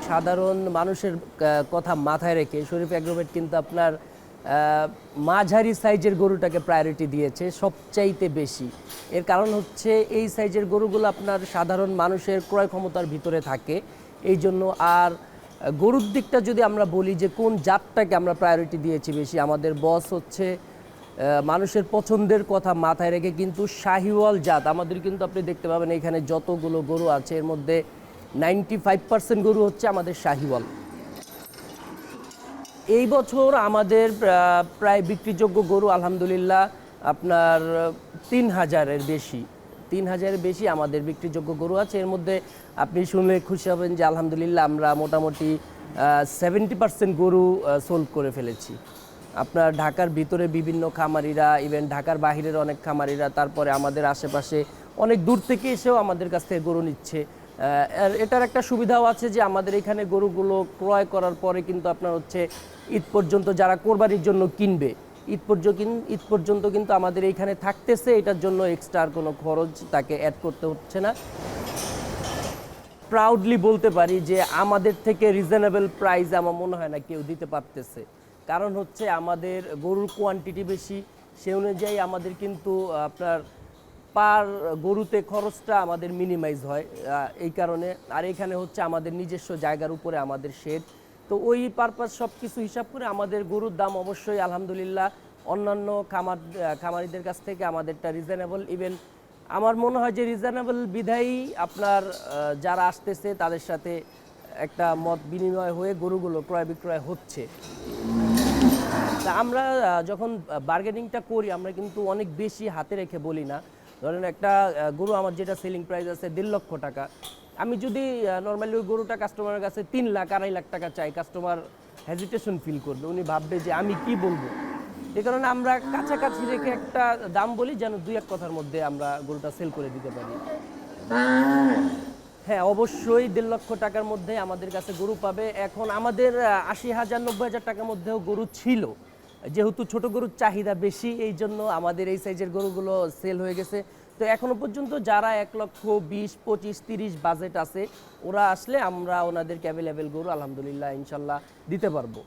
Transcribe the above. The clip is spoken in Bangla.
সাধারণ মানুষের কথা মাথায় রেখে শরীফ এগ্রোভেট কিন্তু আপনার মাঝারি সাইজের গরুটাকে প্রায়োরিটি দিয়েছে সবচাইতে বেশি। এর কারণ হচ্ছে এই সাইজের গরুগুলো আপনার সাধারণ মানুষের ক্রয় ক্ষমতার ভিতরে থাকে এই জন্য। আর গরুর দিকটা যদি আমরা বলি যে কোন জাতটাকে আমরা প্রায়োরিটি দিয়েছি বেশি, আমাদের বস হচ্ছে মানুষের পছন্দের কথা মাথায় রেখে কিন্তু শাহিওয়াল জাত। আমাদের কিন্তু আপনি দেখতে পাবেন এখানে যতগুলো গরু আছে এর মধ্যে 95% গরু হচ্ছে আমাদের শাহিওয়াল। এই বছর আমাদের প্রায় বিক্রিযোগ্য গরু আলহামদুলিল্লাহ আপনার 3000-এর বেশি, 3000-এর বেশি আমাদের বিক্রিযোগ্য গরু আছে। এর মধ্যে আপনি শুনলে খুশি হবেন যে আলহামদুলিল্লাহ আমরা মোটামুটি 70% গরু সোল্ড করে ফেলেছি। আপনার ঢাকার ভিতরে বিভিন্ন খামারিরা, ইভেন ঢাকার বাহিরের অনেক খামারিরা, তারপরে আমাদের আশেপাশে অনেক দূর থেকে এসেও আমাদের কাছ থেকে গরু নিচ্ছে। আর এটার একটা সুবিধাও আছে যে আমাদের এখানে গরুগুলো ক্রয় করার পরে কিন্তু আপনার হচ্ছে ঈদ পর্যন্ত যারা কোরবানির জন্য কিনবে ঈদ পর্যন্ত কিন্তু আমাদের এইখানে থাকতেছে। এটার জন্য এক্সট্রা আর কোনো খরচ তাকে অ্যাড করতে হচ্ছে না। প্রাউডলি বলতে পারি যে আমাদের থেকে রিজনেবল প্রাইস আমার মনে হয় না কেউ দিতে পারতেছে। কারণ হচ্ছে আমাদের গরুর কোয়ান্টিটি বেশি, সে অনুযায়ী আমাদের কিন্তু আপনার পার গরুতে খরচটা আমাদের মিনিমাইজ হয় এই কারণে। আর এখানে হচ্ছে আমাদের নিজস্ব জায়গার উপরে আমাদের শেড, তো ওই পারপাস সব কিছু হিসাব করে আমাদের গরুর দাম অবশ্যই আলহামদুলিল্লাহ অন্যান্য খামারিদের কাছ থেকে আমাদেরটা রিজনেবল। ইভেন আমার মনে হয় যে রিজনেবল বিধায়ী আপনার যারা আসতেছে তাদের সাথে একটা মত বিনিময় হয়ে গরুগুলো ক্রয় বিক্রয় হচ্ছে। তা আমরা যখন বার্গেনিংটা করি আমরা কিন্তু অনেক বেশি হাতে রেখে বলি না। ধরেন একটা গরু আমার যেটা সেলিং প্রাইস আছে 1.5 লক্ষ টাকা, আমি যদি নর্মালি ওই গরুটা কাস্টমারের কাছে 3 লাখ 2.5 লাখ টাকা চাই, কাস্টমার হেজিটেশন ফিল করবে, উনি ভাববে যে আমি কি বলবো। এই কারণে আমরা কাছাকাছি রেখে একটা দাম বলি যেন 2-1 কথার মধ্যে আমরা গরুটা সেল করে দিতে পারি। হ্যাঁ, অবশ্যই 1.5 লক্ষ টাকার মধ্যে আমাদের কাছে গরু পাবে। এখন আমাদের 80,000 90,000 টাকার মধ্যেও গরু ছিল, যেহেতু ছোট গরুর চাহিদা বেশি এই জন্য আমাদের এই সাইজের গরুগুলো সেল হয়ে গেছে। তো এখনো পর্যন্ত যারা 1,20,000 25,000 30 বাজেট আছে ওরা আসলে আমরা ওনাদেরকে অ্যাভেলেবেল গরু আলহামদুলিল্লাহ ইনশাল্লাহ দিতে পারবো।